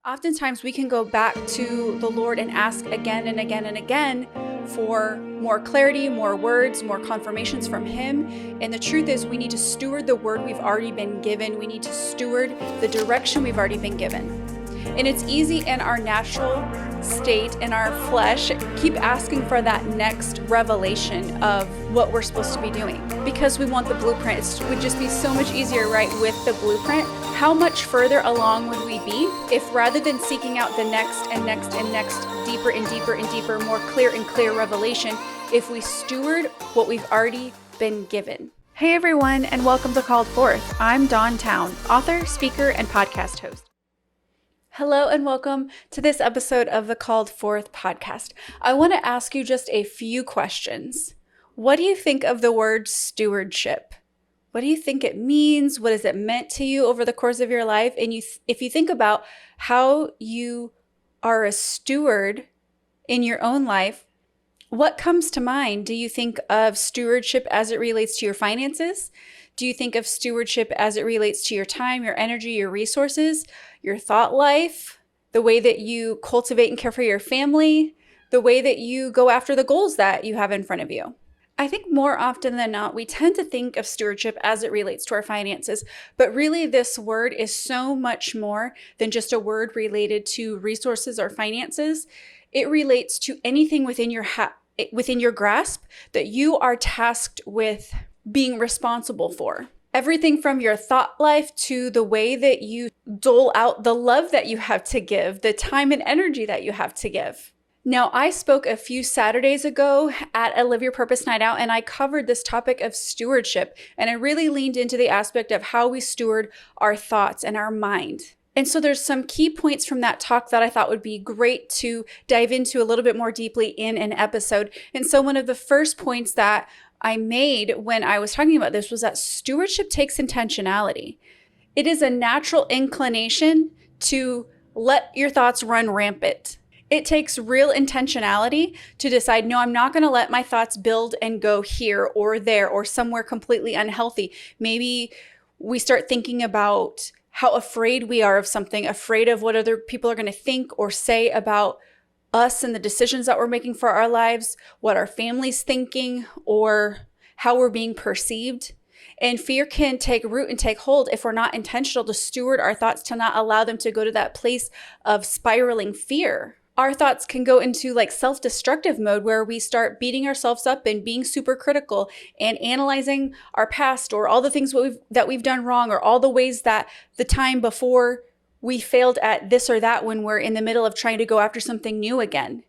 Oftentimes we can go back to the Lord and ask again and again and again for more clarity, more words, more confirmations from Him. And the truth is we need to steward the word we've already been given. We need to steward the direction we've already been given. And it's easy in our natural state, in our flesh, keep asking for that next revelation of what we're supposed to be doing because we want the blueprint. It would just be so much easier, right, with the blueprint. How much further along would we be if rather than seeking out the next and next and next, deeper and deeper and deeper, more clear and clear revelation, if we steward what we've already been given? Hey everyone, and welcome to Called Forth. I'm Dawn Towne, author, speaker, and podcast host. Hello and welcome to this episode of the Called Forth podcast. I want to ask you just a few questions. What do you think of the word stewardship? What do you think it means? What has it meant to you over the course of your life? And if you think about how you are a steward in your own life, what comes to mind? Do you think of stewardship as it relates to your finances? Do you think of stewardship as it relates to your time, your energy, your resources, your thought life, the way that you cultivate and care for your family, the way that you go after the goals that you have in front of you? I think more often than not, we tend to think of stewardship as it relates to our finances, but really this word is so much more than just a word related to resources or finances. It relates to anything within your grasp that you are tasked with being responsible for. Everything from your thought life to the way that you dole out the love that you have to give, the time and energy that you have to give. Now, I spoke a few Saturdays ago at a Live Your Purpose Night Out, and I covered this topic of stewardship, and I really leaned into the aspect of how we steward our thoughts and our mind. And so there's some key points from that talk that I thought would be great to dive into a little bit more deeply in an episode. And so one of the first points that I made when I was talking about this was that stewardship takes intentionality. It is a natural inclination to let your thoughts run rampant. It takes real intentionality to decide, no, I'm not going to let my thoughts build and go here or there or somewhere completely unhealthy. Maybe we start thinking about how afraid we are of something, afraid of what other people are going to think or say about us and the decisions that we're making for our lives, what our family's thinking, or how we're being perceived. And fear can take root and take hold if we're not intentional to steward our thoughts, to not allow them to go to that place of spiraling fear. Our thoughts can go into like self-destructive mode where we start beating ourselves up and being super critical and analyzing our past or all the things that we've done wrong or all the ways that the time before we failed at this or that when we're in the middle of trying to go after something new again.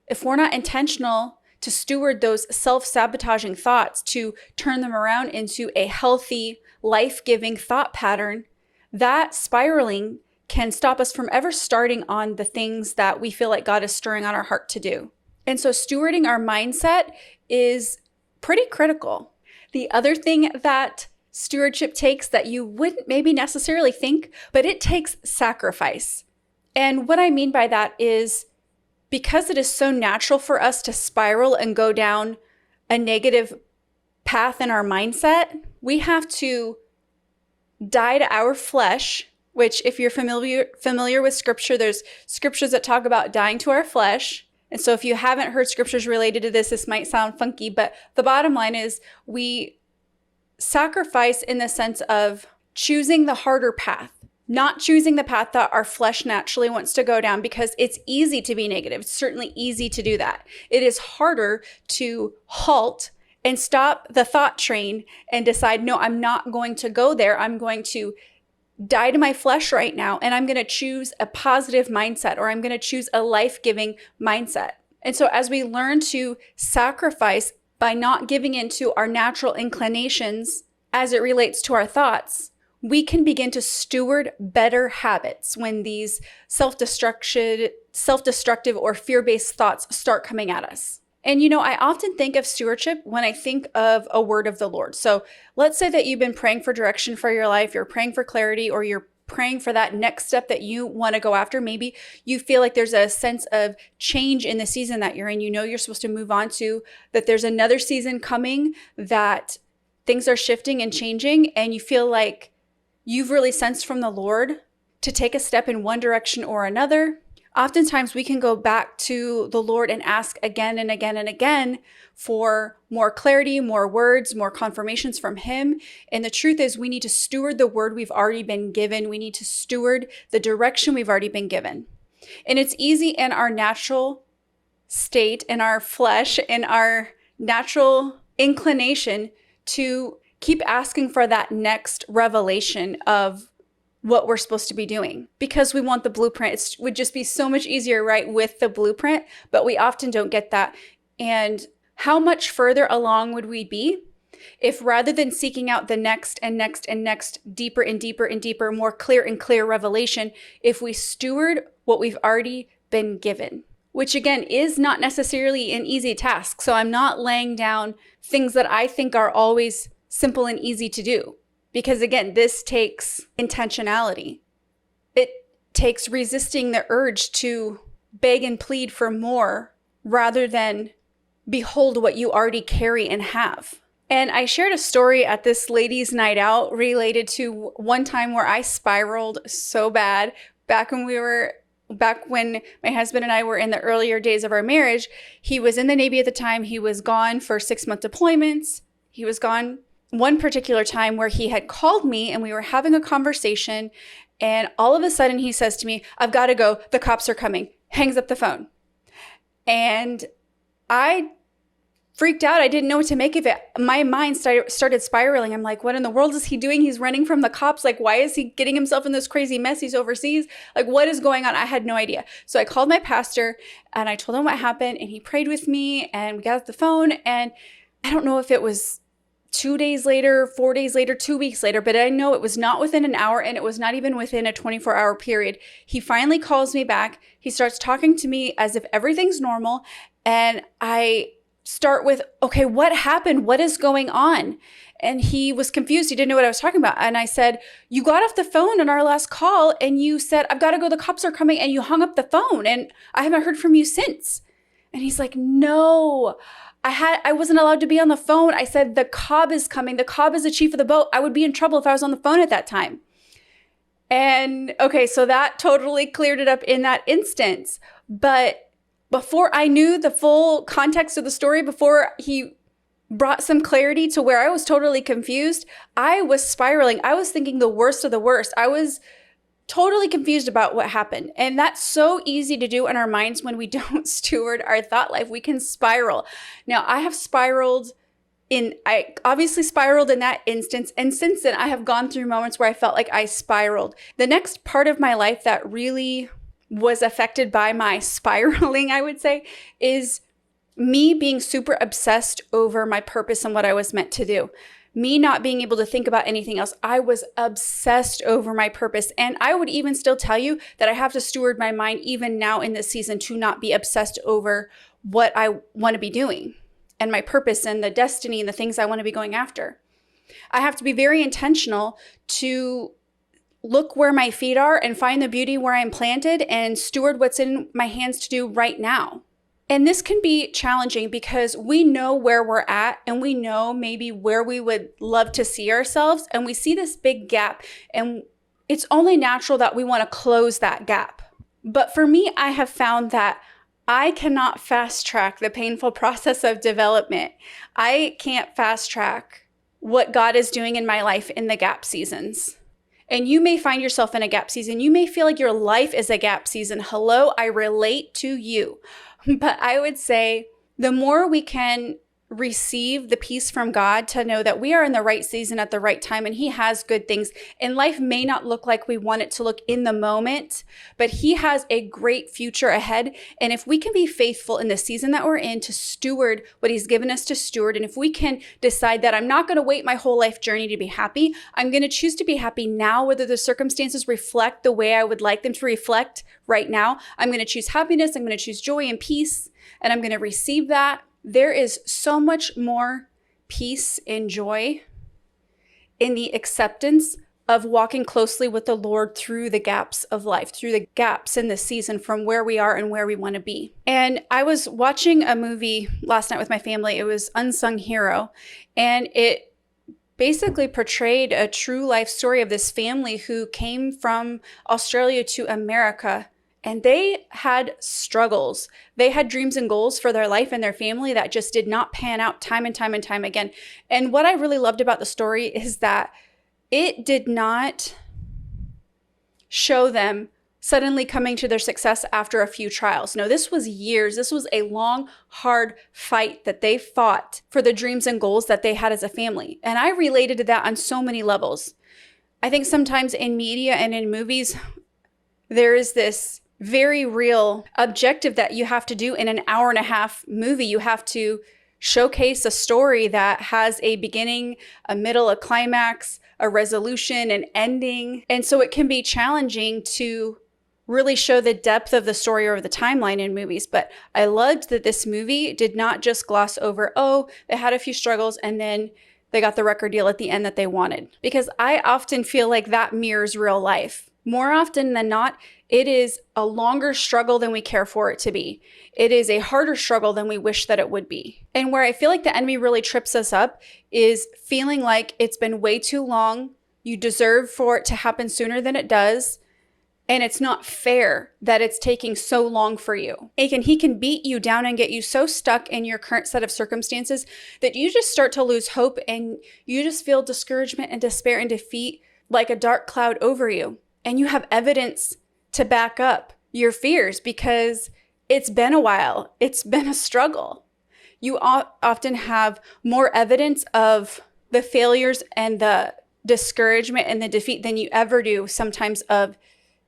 If we're not intentional to steward those self-sabotaging thoughts, to turn them around into a healthy, life-giving thought pattern, that spiraling can stop us from ever starting on the things that we feel like God is stirring on our heart to do. And so stewarding our mindset is pretty critical. The other thing that stewardship takes that you wouldn't maybe necessarily think, but it takes sacrifice. And what I mean by that is because it is so natural for us to spiral and go down a negative path in our mindset, we have to die to our flesh, which if you're familiar with scripture, there's scriptures that talk about dying to our flesh. And so if you haven't heard scriptures related to this might sound funky, but the bottom line is we sacrifice in the sense of choosing the harder path, not choosing the path that our flesh naturally wants to go down, because it's easy to be negative. It's certainly easy to do that. It is harder to halt and stop the thought train and decide, no, I'm not going to go there. I'm going to die to my flesh right now, and I'm going to choose a positive mindset, or I'm going to choose a life-giving mindset. And so as we learn to sacrifice by not giving into our natural inclinations as it relates to our thoughts, we can begin to steward better habits when these self-destructive or fear-based thoughts start coming at us. And I often think of stewardship when I think of a word of the Lord. So let's say that you've been praying for direction for your life, you're praying for clarity, or you're praying for that next step that you want to go after. Maybe you feel like there's a sense of change in the season that you're in. You're supposed to move on to, that there's another season coming, that things are shifting and changing, and you feel like you've really sensed from the Lord to take a step in one direction or another, oftentimes we can go back to the Lord and ask again and again and again for more clarity, more words, more confirmations from Him. And the truth is, we need to steward the word we've already been given. We need to steward the direction we've already been given. And it's easy in our natural state, in our flesh, in our natural inclination to keep asking for that next revelation of what we're supposed to be doing because we want the blueprint. It would just be so much easier, right, with the blueprint, but we often don't get that. And how much further along would we be if rather than seeking out the next and next and next, deeper and deeper and deeper, more clear and clear revelation, if we steward what we've already been given, which again is not necessarily an easy task. So I'm not laying down things that I think are always simple and easy to do. Because again, this takes intentionality. It takes resisting the urge to beg and plead for more rather than behold what you already carry and have. And I shared a story at this ladies' night out related to one time where I spiraled so bad back when my husband and I were in the earlier days of our marriage. He was in the Navy at the time. He was gone for 6-month deployments. He was gone one particular time where he had called me and we were having a conversation, and all of a sudden he says to me, "I've got to go. The cops are coming." Hangs up the phone. And I freaked out. I didn't know what to make of it. My mind started spiraling. I'm like, what in the world is he doing? He's running from the cops. Like, why is he getting himself in this crazy mess? He's overseas. Like, what is going on? I had no idea. So I called my pastor and I told him what happened, and he prayed with me, and we got off the phone. And I don't know if it was 2 days later, 4 days later, 2 weeks later, but I know it was not within an hour, and it was not even within a 24-hour period. He finally calls me back. He starts talking to me as if everything's normal. And I start with, okay, what happened? What is going on? And he was confused. He didn't know what I was talking about. And I said, you got off the phone on our last call and you said, "I've got to go. The cops are coming," and you hung up the phone and I haven't heard from you since. And he's like, "No, I wasn't allowed to be on the phone. I said, the Cobb is coming. The Cobb is the chief of the boat. I would be in trouble if I was on the phone at that time." And okay, so that totally cleared it up in that instance. But before I knew the full context of the story, before he brought some clarity to where I was totally confused, I was spiraling. I was thinking the worst of the worst. I was totally confused about what happened. And that's so easy to do in our minds when we don't steward our thought life. We can spiral. Now, I have I obviously spiraled in that instance. And since then, I have gone through moments where I felt like I spiraled. The next part of my life that really was affected by my spiraling, I would say, is me being super obsessed over my purpose and what I was meant to do. Me not being able to think about anything else. I was obsessed over my purpose. And I would even still tell you that I have to steward my mind even now in this season to not be obsessed over what I want to be doing and my purpose and the destiny and the things I want to be going after. I have to be very intentional to look where my feet are and find the beauty where I'm planted and steward what's in my hands to do right now. And this can be challenging because we know where we're at and we know maybe where we would love to see ourselves. And we see this big gap, and it's only natural that we want to close that gap. But for me, I have found that I cannot fast track the painful process of development. I can't fast track what God is doing in my life in the gap seasons. And you may find yourself in a gap season. You may feel like your life is a gap season. Hello, I relate to you. But I would say the more we can receive the peace from God to know that we are in the right season at the right time and He has good things. And life may not look like we want it to look in the moment, but He has a great future ahead. And if we can be faithful in the season that we're in to steward what He's given us to steward, and if we can decide that I'm not going to wait my whole life journey to be happy, I'm going to choose to be happy now, whether the circumstances reflect the way I would like them to reflect right now. I'm going to choose happiness. I'm going to choose joy and peace, and I'm going to receive that. There is so much more peace and joy in the acceptance of walking closely with the Lord through the gaps of life, through the gaps in this season from where we are and where we want to be. And I was watching a movie last night with my family. It was Unsung Hero, and it basically portrayed a true life story of this family who came from Australia to America. And they had struggles. They had dreams and goals for their life and their family that just did not pan out time and time and time again. And what I really loved about the story is that it did not show them suddenly coming to their success after a few trials. No, this was years. This was a long, hard fight that they fought for the dreams and goals that they had as a family. And I related to that on so many levels. I think sometimes in media and in movies, there is this very real objective that you have to do in an hour and a half movie. You have to showcase a story that has a beginning, a middle, a climax, a resolution, an ending. And so it can be challenging to really show the depth of the story or the timeline in movies. But I loved that this movie did not just gloss over, oh, they had a few struggles and then they got the record deal at the end that they wanted. Because I often feel like that mirrors real life. More often than not, it is a longer struggle than we care for it to be. It is a harder struggle than we wish that it would be. And where I feel like the enemy really trips us up is feeling like it's been way too long. You deserve for it to happen sooner than it does. And it's not fair that it's taking so long for you. He can beat you down and get you so stuck in your current set of circumstances that you just start to lose hope and you just feel discouragement and despair and defeat like a dark cloud over you. And you have evidence to back up your fears because it's been a while. It's been a struggle. You often have more evidence of the failures and the discouragement and the defeat than you ever do sometimes of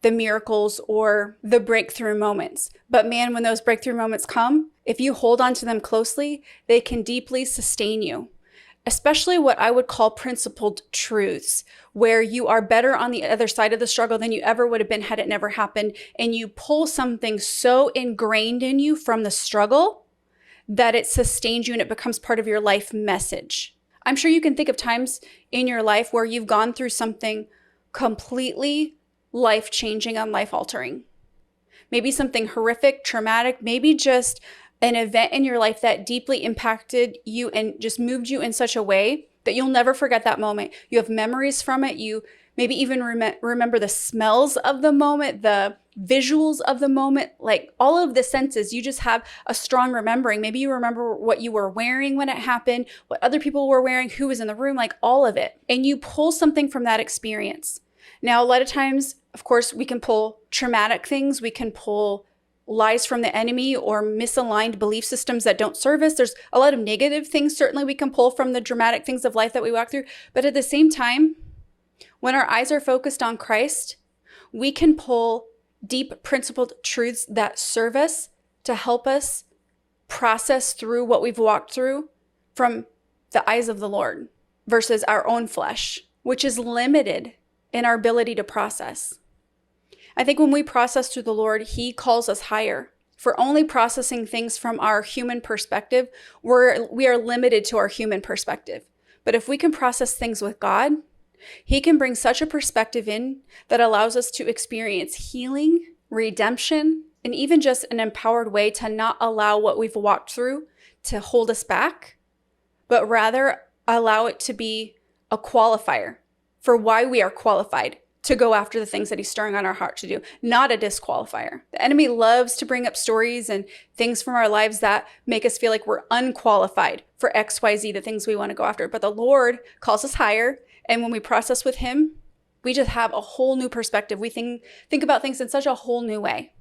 the miracles or the breakthrough moments. But man, when those breakthrough moments come, if you hold on to them closely, they can deeply sustain you. Especially what I would call principled truths, where you are better on the other side of the struggle than you ever would have been had it never happened. And you pull something so ingrained in you from the struggle that it sustains you and it becomes part of your life message. I'm sure you can think of times in your life where you've gone through something completely life-changing and life-altering. Maybe something horrific, traumatic, maybe just an event in your life that deeply impacted you and just moved you in such a way that you'll never forget that moment. You have memories from it. You maybe even remember the smells of the moment, the visuals of the moment, like all of the senses. You just have a strong remembering. Maybe you remember what you were wearing when it happened, what other people were wearing, who was in the room, like all of it. And you pull something from that experience. Now, a lot of times, of course, we can pull traumatic things. We can pull lies from the enemy or misaligned belief systems that don't serve us. There's a lot of negative things certainly we can pull from the dramatic things of life that we walk through. But at the same time, when our eyes are focused on Christ, we can pull deep principled truths that serve us to help us process through what we've walked through from the eyes of the Lord versus our own flesh, which is limited in our ability to process. I think when we process through the Lord, He calls us higher. For only processing things from our human perspective, we are limited to our human perspective. But if we can process things with God, He can bring such a perspective in that allows us to experience healing, redemption, and even just an empowered way to not allow what we've walked through to hold us back, but rather allow it to be a qualifier for why we are qualified to go after the things that He's stirring on our heart to do, not a disqualifier. The enemy loves to bring up stories and things from our lives that make us feel like we're unqualified for XYZ, the things we want to go after. But the Lord calls us higher. And when we process with Him, we just have a whole new perspective. We think about things in such a whole new way.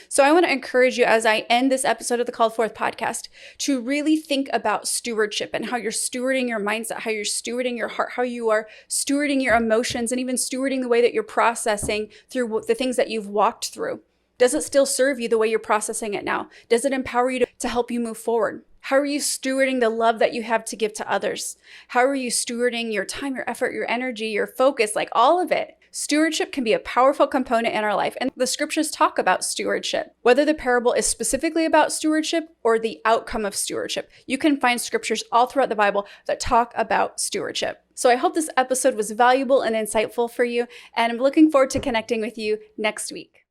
So I want to encourage you as I end this episode of the Called Forth podcast to really think about stewardship and how you're stewarding your mindset, how you're stewarding your heart, how you are stewarding your emotions, and even stewarding the way that you're processing through the things that you've walked through. Does it still serve you the way you're processing it now? Does it empower you to help you move forward? How are you stewarding the love that you have to give to others? How are you stewarding your time, your effort, your energy, your focus, like all of it? Stewardship can be a powerful component in our life, and the scriptures talk about stewardship. Whether the parable is specifically about stewardship or the outcome of stewardship, you can find scriptures all throughout the Bible that talk about stewardship. So I hope this episode was valuable and insightful for you, and I'm looking forward to connecting with you next week.